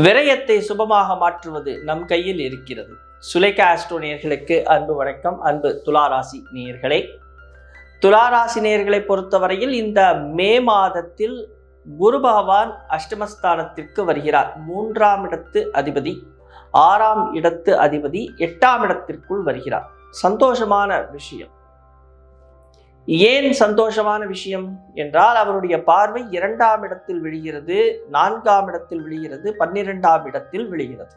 விரயத்தை சுபமாக மாற்றுவது நம் கையில் இருக்கிறது. சுலேகா ஆஸ்ட்ரோ நேயர்களுக்கு அன்பு வணக்கம். அன்பு துளாராசி நேயர்களே, துளாராசி நேயர்களை பொறுத்தவரையில் இந்த மே மாதத்தில் குரு பகவான் அஷ்டமஸ்தானத்திற்கு வருகிறார். 3ஆம் இடத்து அதிபதி 6ஆம் இடத்து அதிபதி 8ஆம் இடத்திற்குள் வருகிறார். சந்தோஷமான விஷயம். ஏன் சந்தோஷமான விஷயம் என்றால், அவருடைய பார்வை 2ஆம் இடத்தில் விழுகிறது, 4ஆம் இடத்தில் விழுகிறது, 12ஆம் இடத்தில் விழுகிறது.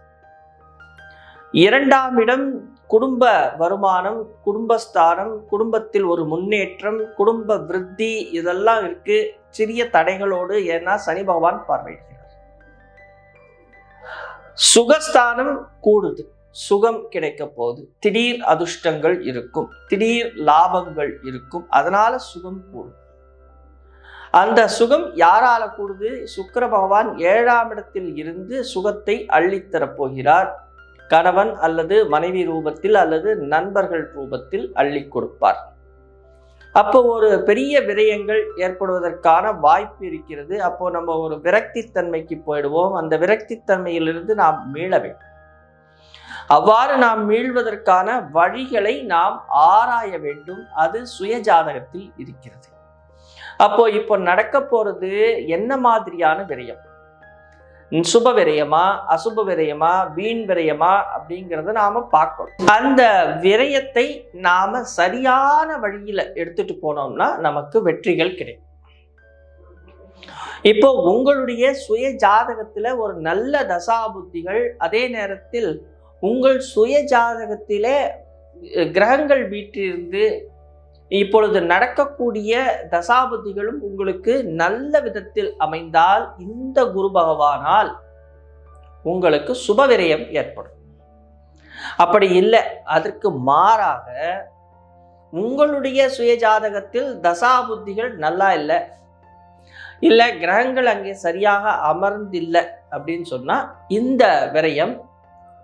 2ஆம் இடம் குடும்ப வருமானம், குடும்பஸ்தானம், குடும்பத்தில் ஒரு முன்னேற்றம், குடும்ப விருத்தி, இதெல்லாம் இருக்கு சிறிய தடைகளோடு. ஏன்னா சனி பகவான் பார்வையிடுகிறார். சுகஸ்தானம் கூடுது, சுகம் கிடைக்க போகுது, திடீர் அதிர்ஷ்டங்கள் இருக்கும், திடீர் லாபங்கள் இருக்கும், அதனால சுகம் கூடும். அந்த சுகம் யாரால கூடுது? சுக்கிர பகவான் 7ஆம் இடத்தில் இருந்து சுகத்தை அள்ளித்தரப் போகிறார். கணவன் அல்லது மனைவி ரூபத்தில் அல்லது நண்பர்கள் ரூபத்தில் அள்ளி கொடுப்பார். அப்போ ஒரு பெரிய விரயங்கள் ஏற்படுவதற்கான வாய்ப்பு இருக்கிறது. அப்போ நம்ம ஒரு விரக்தி தன்மைக்கு போயிடுவோம். அந்த விரக்தி தன்மையிலிருந்து நாம் மீள வேண்டும். அவ்வாறு நாம் மீள்வதற்கான வழிகளை நாம் ஆராய வேண்டும். அது சுய ஜாதகத்தில் இருக்கிறது. இப்போ நடக்க போறது என்ன மாதிரியான விரயம்? சுப விரயமா, அசுப விரயமா, வீண் விரயமா அப்படிங்கிறத நாம பார்க்கணும். அந்த விரயத்தை நாம சரியான வழியில எடுத்துட்டு போனோம்னா நமக்கு வெற்றிகள் கிடைக்கும். இப்போ உங்களுடைய சுய ஜாதகத்துல ஒரு நல்ல தசாபுத்திகள், அதே நேரத்தில் உங்கள் சுய ஜாதகத்திலே கிரகங்கள் வீற்றிருந்து இப்பொழுது நடக்கக்கூடிய தசாபுத்திகளும் உங்களுக்கு நல்ல விதத்தில் அமைந்தால் இந்த குரு பகவானால் உங்களுக்கு சுப விரயம் ஏற்படும். அப்படி இல்லை, அதற்கு மாறாக உங்களுடைய சுய ஜாதகத்தில் தசாபுத்திகள் நல்லா இல்லை, கிரகங்கள் அங்கே சரியாக அமர்ந்தில்லை அப்படின்னு சொன்னா இந்த விரயம்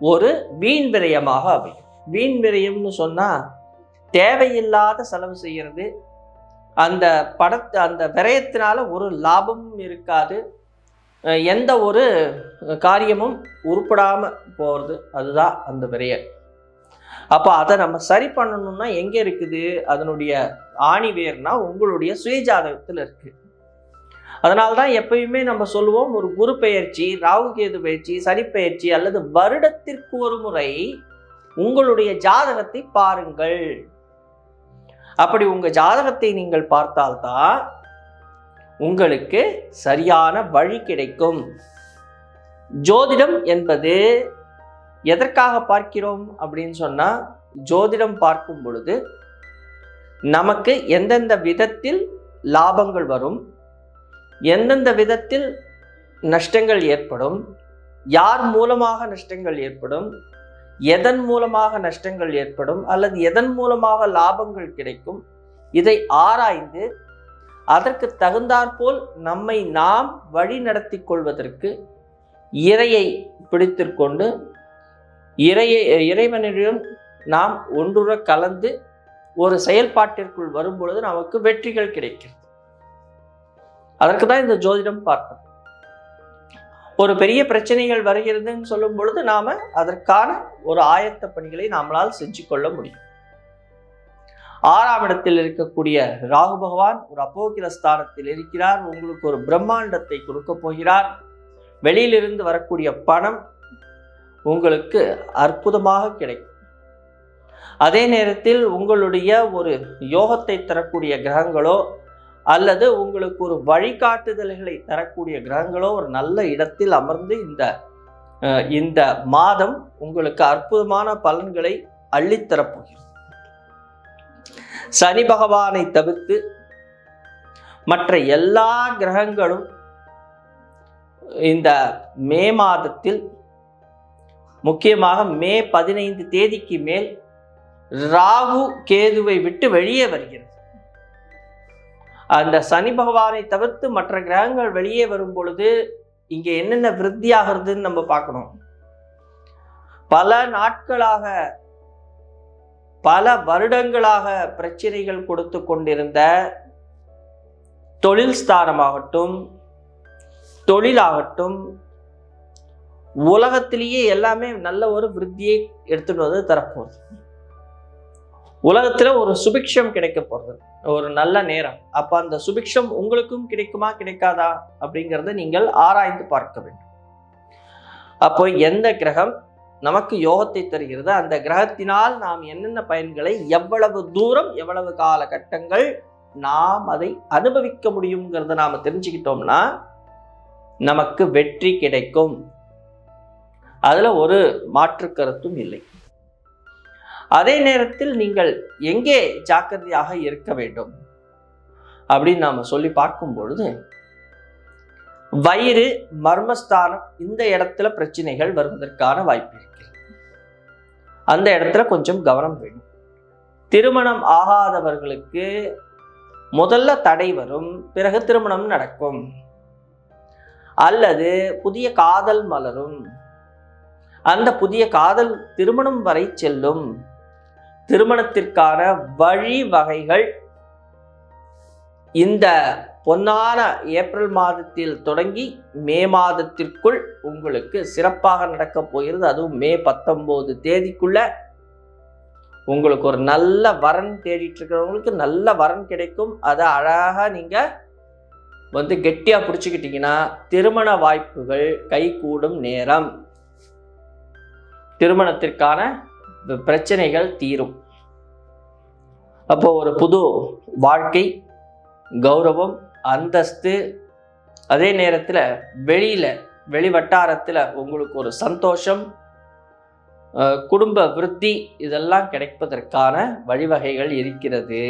ஒரு வீண் விரயமாக அமையும். வீண் விரயம்னு சொன்னா தேவையில்லாத செலவு செய்யறது, அந்த விரயத்தினால ஒரு லாபமும் இருக்காது, எந்த ஒரு காரியமும் உருப்படாம போறது, அதுதான் அந்த விரயம். அப்போ அதை நம்ம சரி பண்ணணும்னா எங்க இருக்குது? அதனுடைய ஆணி வேர்னா உங்களுடைய சுயஜாதகத்தில் இருக்கு. அதனால்தான் எப்பயுமே நம்ம சொல்லுவோம், ஒரு குரு பெயர்ச்சி, ராகு கேது பெயர்ச்சி, சனி பெயர்ச்சி அல்லது வருடத்திற்கு ஒரு முறை உங்களுடைய ஜாதகத்தை பாருங்கள். அப்படி உங்க ஜாதகத்தை நீங்கள் பார்த்தால்தான் உங்களுக்கு சரியான வழி கிடைக்கும். ஜோதிடம் என்பது எதற்காக பார்க்கிறோம் அப்படின்னு சொன்னா, ஜோதிடம் பார்க்கும் பொழுது நமக்கு எந்தெந்த விதத்தில் லாபங்கள் வரும், எந்தெந்த விதத்தில் நஷ்டங்கள் ஏற்படும், யார் மூலமாக நஷ்டங்கள் ஏற்படும், எதன் மூலமாக நஷ்டங்கள் ஏற்படும் அல்லது எதன் மூலமாக லாபங்கள் கிடைக்கும், இதை ஆராய்ந்து அதற்கு தகுந்தாற்போல் நம்மை நாம் வழி நடத்தி கொள்வதற்கு இறையை பிடித்திற்கொண்டு இறைவனிடம் நாம் ஒன்றுற கலந்து ஒரு செயல்பாட்டிற்குள் வரும்பொழுது நமக்கு வெற்றிகள் கிடைக்கிறது. அதற்கு தான் இந்த ஜோதிடம் பார்ப்பது. ஒரு பெரிய பிரச்சனைகள் வருகிறதுன்னு சொல்லும் பொழுது நாம அதற்கான ஒரு ஆயத்த பணிகளை நம்மளால் செஞ்சு கொள்ள முடியும். 6ஆம் இடத்தில் இருக்கக்கூடிய ராகு பகவான் ஒரு அபோகிர ஸ்தானத்தில் இருக்கிறார். உங்களுக்கு ஒரு பிரம்மாண்டத்தை கொடுக்க போகிறார். வெளியிலிருந்து வரக்கூடிய பணம் உங்களுக்கு அற்புதமாக கிடைக்கும். அதே நேரத்தில் உங்களுடைய ஒரு யோகத்தை தரக்கூடிய கிரகங்களோ அல்லது உங்களுக்கு ஒரு வழிகாட்டுதல்களை தரக்கூடிய கிரகங்களோ ஒரு நல்ல இடத்தில் அமர்ந்து இந்த மாதம் உங்களுக்கு அற்புதமான பலன்களை அள்ளித்தரப்போகிறது. சனி பகவானை தவிர்த்து மற்ற எல்லா கிரகங்களும் இந்த மே மாதத்தில், முக்கியமாக மே 15 தேதிக்கு மேல் ராகு கேதுவை விட்டு வெளியே வருகிறது. அந்த சனி பகவானை தவிர்த்து மற்ற கிரகங்கள் வெளியே வரும் பொழுது இங்க என்னென்ன விருத்தி ஆகிறதுன்னு நம்ம பார்க்கணும். பல நாட்களாக, பல வருடங்களாக பிரச்சனைகள் கொடுத்து கொண்டிருந்த தொழில் ஸ்தானமாகட்டும், தொழிலாகட்டும், உலகத்திலேயே எல்லாமே நல்ல ஒரு விருத்தியை எடுத்துட்டு வந்து தரப்போகுது. உலகத்துல ஒரு சுபிக்ஷம் கிடைக்க போறது, ஒரு நல்ல நேரம். அப்ப அந்த சுபிக்ஷம் உங்களுக்கும் கிடைக்குமா கிடைக்காதா அப்படிங்கிறத நீங்கள் ஆராய்ந்து பார்க்க வேண்டும். அப்போ எந்த கிரகம் நமக்கு யோகத்தை தருகிறது, அந்த கிரகத்தினால் நாம் என்னென்ன பயன்களை, எவ்வளவு தூரம், எவ்வளவு காலகட்டங்கள் நாம் அதை அனுபவிக்க முடியுங்கிறத நாம தெரிஞ்சுக்கிட்டோம்னா நமக்கு வெற்றி கிடைக்கும். அதுல ஒரு மாற்று கருத்தும் இல்லை. அதே நேரத்தில் நீங்கள் எங்கே ஜாக்கிரதையாக இருக்க வேண்டும் அப்படின்னு நாம சொல்லி பார்க்கும் பொழுது, வயிறு, மர்மஸ்தானம், இந்த இடத்துல பிரச்சனைகள் வருவதற்கான வாய்ப்பு இருக்கிறது. அந்த இடத்துல கொஞ்சம் கவனம் வேணும். திருமணம் ஆகாதவர்களுக்கு முதல்ல தடை வரும், பிறகு திருமணம் நடக்கும். அல்லது புதிய காதல் மலரும், அந்த புதிய காதல் திருமணம் வரை செல்லும். திருமணத்திற்கான வழிவகைகள் இந்த பொன்னான ஏப்ரல் மாதத்தில் தொடங்கி மே மாதத்திற்குள் உங்களுக்கு சிறப்பாக நடக்க போகிறது. அதுவும் மே 19 தேதிக்குள்ள உங்களுக்கு ஒரு நல்ல வரன் தேடிட்டு இருக்கிறவங்களுக்கு நல்ல வரன் கிடைக்கும். அதை அழகா நீங்க கெட்டியா பிடிச்சுக்கிட்டீங்கன்னா திருமண வாய்ப்புகள் கைகூடும் நேரம். திருமணத்திற்கான பிரச்சனைகள் தீரும். அப்போ ஒரு புது வாழ்க்கை, கௌரவம், அந்தஸ்து, அதே நேரத்தில் வெளி வட்டாரத்தில் உங்களுக்கு ஒரு சந்தோஷம், குடும்ப விருத்தி, இதெல்லாம் கிடைப்பதற்கான வழிவகைகள் இருக்கிறது.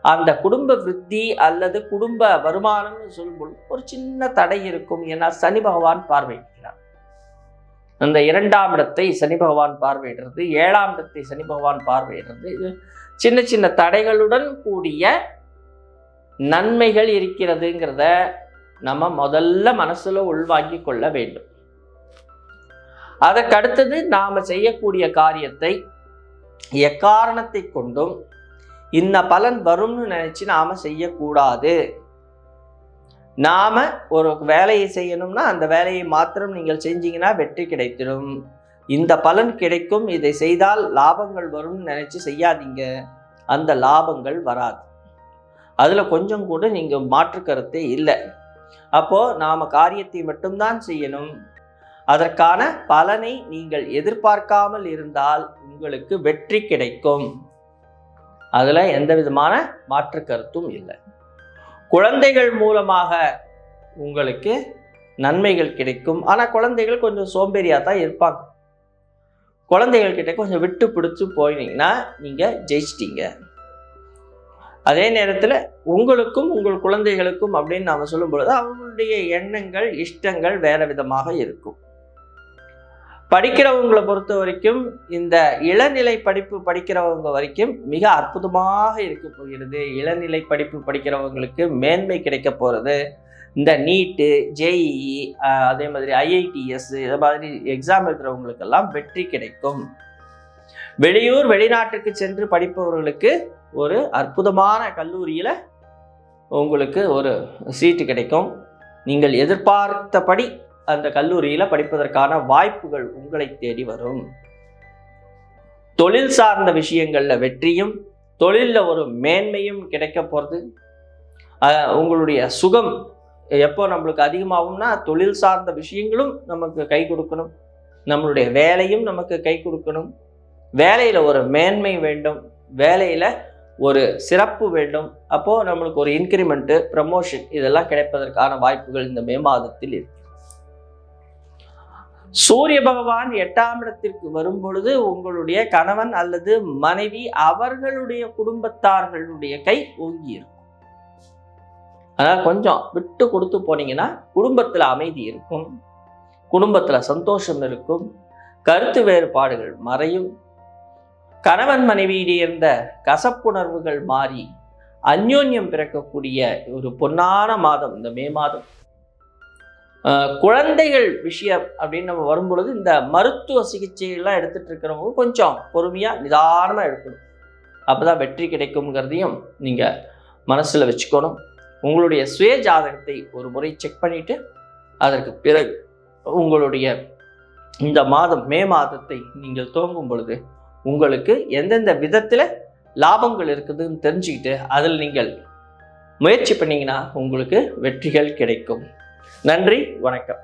அந்த குடும்ப விருத்தி அல்லது குடும்ப வருமானம்னு சொல்லும்போது ஒரு சின்ன தடை இருக்கும். ஏன்னா சனி பகவான் பார்வையிடுகிறார். அந்த 2ஆம் இடத்தை சனி பகவான் பார்வையிடுறது, 7ஆம் இடத்தை சனி பகவான் பார்வையிடுறது. இது சின்ன சின்ன தடைகளுடன் கூடிய நன்மைகள் இருக்கிறதுங்கிறத நம்ம முதல்ல மனசுல உள்வாங்கி கொள்ள வேண்டும். அதற்கடுத்தது நாம செய்யக்கூடிய காரியத்தை எக்காரணத்தை கொண்டும் இந்த பலன் வரும்னு நினைச்சு நாம செய்யக்கூடாது. நாம ஒரு வேலையை செய்யணும்னா அந்த வேலையை மாத்திரம் நீங்கள் செஞ்சீங்கன்னா வெற்றி கிடைத்திடும். இந்த பலன் கிடைக்கும், இதை செய்தால் லாபங்கள் வரும்னு நினைச்சு செய்யாதீங்க, அந்த லாபங்கள் வராது. அதுல கொஞ்சம் கூட நீங்க மாற்று கருத்தே இல்லை. அப்போ நாம காரியத்தை மட்டும்தான் செய்யணும். அதற்கான பலனை நீங்கள் எதிர்பார்க்காமல் இருந்தால் உங்களுக்கு வெற்றி கிடைக்கும். அதுல எந்த விதமான மாற்று கருத்தும் இல்லை. குழந்தைகள் மூலமாக உங்களுக்கு நன்மைகள் கிடைக்கும். ஆனா குழந்தைகள் கொஞ்சம் சோம்பேறியா தான் இருப்பாங்க. குழந்தைகள் கிட்ட கொஞ்சம் விட்டு பிடிச்சு போயினீங்கன்னா நீங்க ஜெயிச்சிட்டீங்க. அதே நேரத்துல உங்களுக்கும் உங்கள் குழந்தைகளுக்கும் அப்படின்னு நாம சொல்லும் பொழுது அவங்களுடைய எண்ணங்கள், இஷ்டங்கள் வேற விதமாக இருக்கும். படிக்கிறவங்களை பொறுத்த வரைக்கும் இந்த இளநிலை படிப்பு படிக்கிறவங்க வரைக்கும் மிக அற்புதமாக இருக்க போகிறது. இளநிலை படிப்பு படிக்கிறவங்களுக்கு மேன்மை கிடைக்க போகிறது. இந்த நீட்டு, ஜேஇஇ, அதே மாதிரி IITS, இது மாதிரி எக்ஸாம் எழுதுறவங்களுக்கெல்லாம் வெற்றி கிடைக்கும். வெளியூர் வெளிநாட்டுக்கு சென்று படிப்பவர்களுக்கு ஒரு அற்புதமான கல்லூரியில உங்களுக்கு ஒரு சீட்டு கிடைக்கும். நீங்கள் எதிர்பார்த்தபடி அந்த கல்லூரியில படிப்பதற்கான வாய்ப்புகள் உங்களை தேடி வரும். தொழில் சார்ந்த விஷயங்கள்ல வெற்றியும், தொழில்ல ஒரு மேன்மையும் கிடைக்க போறது. உங்களுடைய சுகம் எப்போ நம்மளுக்கு அதிகமாகும்னா தொழில் சார்ந்த விஷயங்களும் நமக்கு கை கொடுக்கணும், நம்மளுடைய வேலையும் நமக்கு கை கொடுக்கணும். வேலையில ஒரு மேன்மை வேண்டும், வேலையில ஒரு சிறப்பு வேண்டும். அப்போ நம்மளுக்கு ஒரு இன்கிரிமெண்ட், ப்ரமோஷன், இதெல்லாம் கிடைப்பதற்கான வாய்ப்புகள் இந்த மே மாதத்தில் இருக்கு. சூரிய பகவான் 8ஆம் இடத்திற்கு வரும் பொழுது உங்களுடைய கணவன் அல்லது மனைவி அவர்களுடைய குடும்பத்தார்களுடைய கை ஓங்கி இருக்கும். அதனால கொஞ்சம் விட்டு கொடுத்து போனீங்கன்னா குடும்பத்துல அமைதி இருக்கும், குடும்பத்துல சந்தோஷம் இருக்கும், கருத்து வேறுபாடுகள் மறையும், கணவன் மனைவியிடையே இருந்த கசப்புணர்வுகள் மாறி அந்யோன்யம் பிறக்கக்கூடிய ஒரு பொன்னான மாதம் இந்த மே மாதம். குழந்தைகள் விஷயம் அப்படின்னு நம்ம வரும்பொழுது இந்த மருத்துவ சிகிச்சைகள்லாம் எடுத்துட்டு இருக்கிறவங்க கொஞ்சம் பொறுமையா நிதானமா எடுக்கணும். அப்பதான் வெற்றி கிடைக்கும்ங்கிறதையும் நீங்க மனசுல வச்சுக்கணும். உங்களுடைய சுய ஜாதகத்தை ஒரு முறை செக் பண்ணிட்டு அதற்கு பிறகு உங்களுடைய இந்த மாதம் மே மாதத்தை நீங்கள் துவங்கும் பொழுது உங்களுக்கு எந்தெந்த விதத்தில் லாபங்கள் இருக்குதுன்னு தெரிஞ்சுக்கிட்டு அதில் நீங்கள் முயற்சி பண்ணீங்கன்னா உங்களுக்கு வெற்றிகள் கிடைக்கும். நன்றி, வணக்கம்.